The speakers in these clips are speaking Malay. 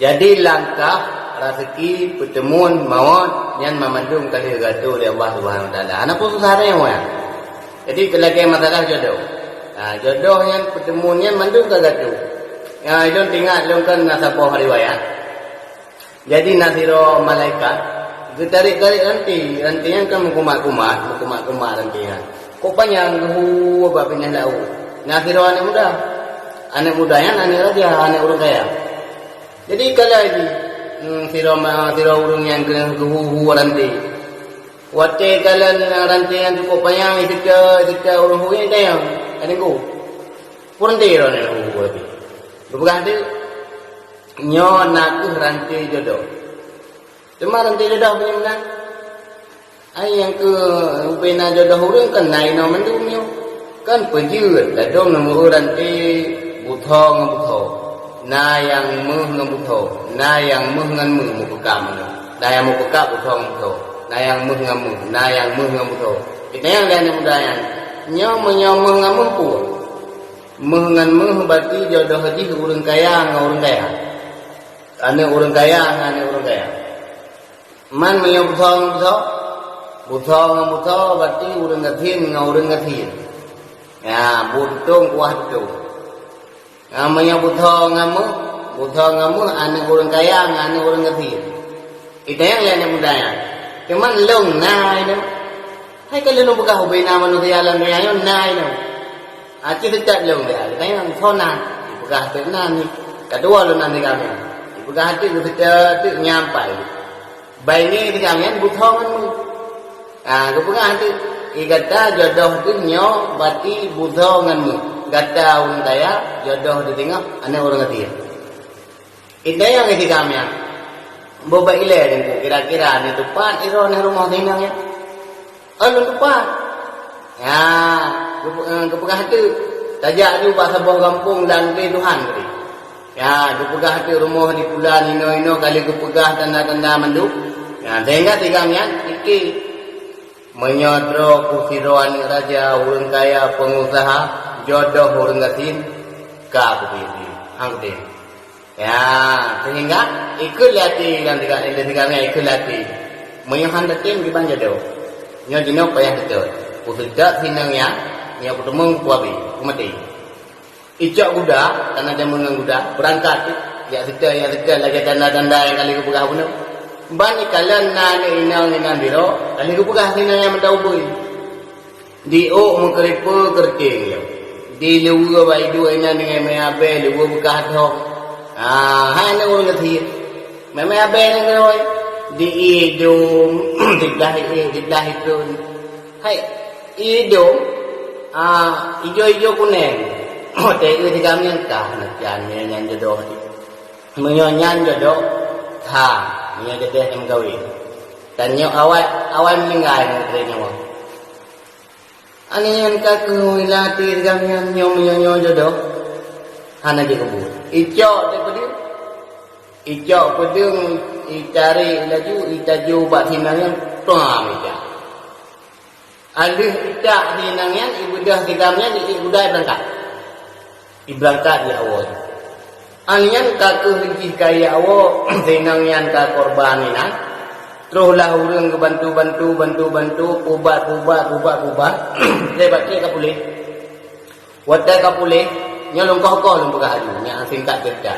Jadi langkah rezeki pertemuan maut yang memandung kali gatu oleh Allah Subhanahu Wa Taala. Anak pun susah yang mana. Jadi kelagi masalah jodoh. Jodoh yang pertemuannya mandung ke gatu. Itu tinggal longkan nasabah riwayat. Jadi nasiro malaikat tarik-tarik ranti yang kan kumat rantinya. Kok panjang gehu apa pindah lau. Nasiro anak muda yang anak raja, anak orang kaya. Jadi kalau lagi siro urung yang kena gehu ranti. Wate kalan ranti yang cukup panjang kita urung hu yang kaya. Ada ku. Pun dia orang yang hu lagi. Bukan tu nyo nak ranti jodoh. Cuma ranti jodoh punya mana? Ai yang ke upena jodoh urang kan nai no mendung nyo. Kan pejut dadong nombor ranti buthong. Na yang meh na yang meh ngan meh mu pekam no. Na yang mu pekap buthong. Na yang meh ngan meh, na yang meh ngan buthong. Kita yang lain mudahan. Nyo meh ngan meh pu. Meh ngan meh berarti jodoh haji urang kaya ngan urang kaya. Ane urang kaya ane urang kaya. Man meh buthong berarti urang gathin ngan urang gathin. Ya, buntung kuah tu. Namanya buthong ngamu ane urang kaya ane urang gathin. Kita yang lain mudanya. Cuman long nai no. Hai kalau lu buka hubina manusia lang ngayon nai no. Aci dekat long dia. Kita yang sonan. Buka tenan ni. Kedua lu nanti kami. Buka hati kita tu nyampai. Baik ni kami buthong ngamu. Kebuka hati. Igata jodoh tu nyo berarti buthong ngamu. Gata orang kaya jodoh di tengah ane orang kaya. Kita yang ketiga kami. Boba ile ni kira-kira ni tepat iro ni rumah tinggal ya. Alun tepat. Ya, kepegah hati tajak ju bahasa bawah kampung dan ke Tuhan tadi. Ya, kepegah hati rumah di pulan ino kali kepegah tanda-tanda menduk. Ya, sehingga tiga mian iki menyodro kusiroan raja urang kaya pengusaha jodoh urang gatin ka kupiti angde. Ya, sehingga ikut lati dan tiga ikut lati. Menyuhan datin di banjado. Nyo dino payah betul. Pusudak sinangnya, nya kutemung kuabi, kumati. Icok budak, karena dia mengang budak, berangkat ya kita lagi tanda-tanda yang kali kepegah puno. Bani kalan na inang biro, kali kepegah sinangnya mendaubui. Di o mengkeripu kerting yo. Di luwa baidu ina dengan meabe luwa bekah hok. Hanya orang kecil. Memang apa yang kau di hidung, di dahi tu. Hai, hidung, hijau kuning. Tapi itu kami yang kah, yang jodoh. Menyanyi jodoh, menyanyi jodoh yang kawin. Dan yang awal meninggal yang wang. Ani yang kaku ilati kami yang menyanyi jodoh. Hana dia kebun. Icok daripada icok pedung icari laju itaju bak hinangan tuam icak. Alih icak hinangan ibu dah tigamnya ibu dah berangkat. Berangkat di awal. Anian kaku hiji kaya awal hinangan ka korban ina. Teruslah urang bantu ubat. Lebat dia kapulih. Wadah kapulih nyolong kau lumpuh haju yang singkat cerita.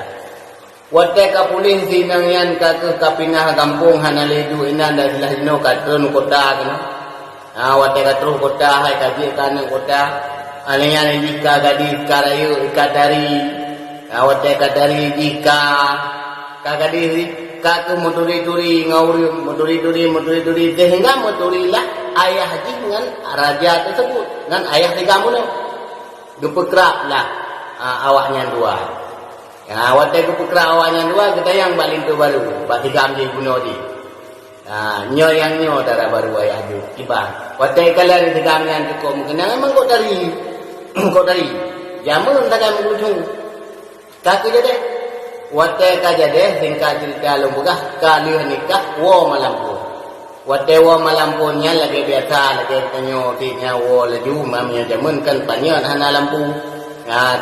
Wadah kapulih sinang yan ke kapinah kampung hanaledu ina dah silah dino katron kota kena. Wadah katron kota hai kaji kanan kota. Alenya jika gadis karayu ikadari. Wadah kadari jika kagadis katu muturi-turi ngauri muturi sehingga muturilah ayah haji dengan raja tersebut dengan ayah tiga muno. Gepekraplah awaknya dua. Ya, wadah kepekra awaknya dua kita yang baling tu baru. Bak tiga ambil bunuh di. Nyo yang nyo darah baru ayah tu. Tiba. Wadah kalian tiga ambil cukup mungkin memang kau dari. Jamun tak ada mengujung. Kaki jadi. Wadah kaja deh singkat cerita lumbugah kali nikah wo malampu. Wadah wo malampunya lagi biasa lagi tanyo tinya wo laju mamnya jamun kan panyan hana lampu.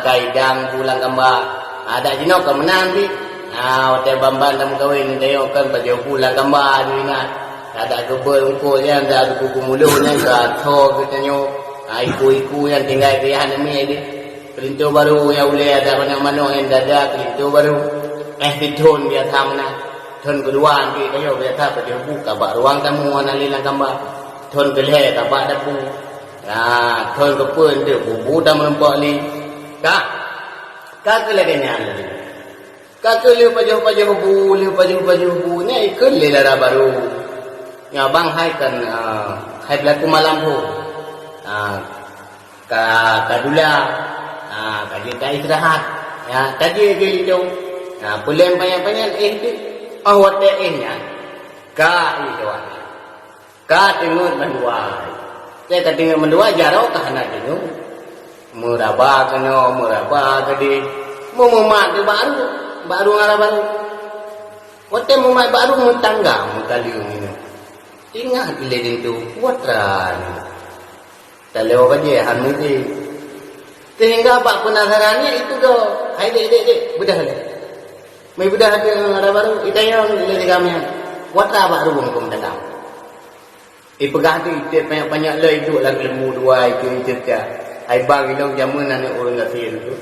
Kaidang pulang kembang. Ada jino kemenang di. Hotel Bamban dalam kahwin tengokkan baju pulang gambar tu ingat. Ada kebel ungkul yang ada kuku mulut yang gathor ke tengok. Iku-iku yang tinggal ke yang ni dia. Kelintur baru yang boleh ada mana-mana yang dada kelintur baru. Tidun dia thamna. Thon kedua ni kayo dia tha baju buka bak ruang tamu ana lilang gambar. Thon keleh tak bak dapu. Thon kepen dia bubu dah melempak ni. Kak keleh kenyal ni. Kak keleh baju bu ni keleh dah baru. Ya bang hai kan hai berlaku malam tu. Kadula kaji tak istirahat ya kaji itu pulen banyak-banyak tu awat nya itu tengok mendua saya tengok mendua jarau kah nak tengok meraba kadi mumat tu baru arah baru hotel mumat baru mutangga mutali ini ingat ledin tu kuatran tak lewat aja hamil ni. Sehingga bak penasarannya itu doh. Hai dek budak le. Mai budak ada ada baru itayang le kami. Watra bak rumah kum dalam. Pegah tu itu banyak le itu lagi lemu dua itu cerita. Hai bang itu zaman anak orang kafir tu.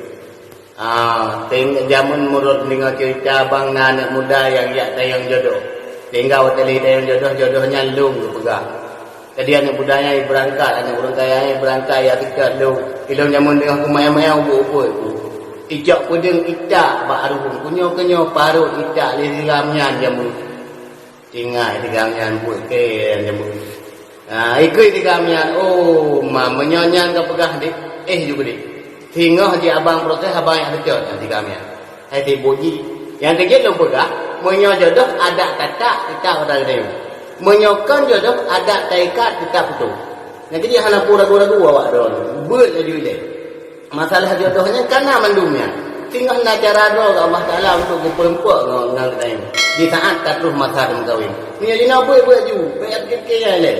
Tengok zaman murut dengar cerita bang anak muda yang yak tayang jodoh. Tinggal hotel tayang jodohnya lung pegah. Jadi anak budaya berangkat, anak orang kaya berangkat ya dekat lu. Ilmu zaman dengan kumai-mai ubu itu. Ijak puding ijak baru kunyo paru ijak li ramyan jamu. Tingai digamyan buat ke jamu. Ikut digamyan menyonyan ke pegah dik. Juga dik. Tinggal je abang proses abang yang dekat digamyan. Hai tibuji. Yang dekat lu pegah menyojodoh ada kata kita orang dia. Menyokan jodoh ada taikat kita betul. Nanti dia hana ragu-ragu awak don. Buat jadi dia. Masalah jodohnya karena mendumnya. Tinggal nak cara doa ke Allah Taala untuk perempuan dengan kita ini. Di saat katuh masa kahwin. Ni dina buat ju, bayar kekeh le.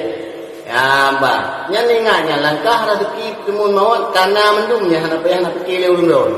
Ya mbak, nya ingatnya langkah rezeki temu mawat karena mendumnya hana payah nak fikir le ulun.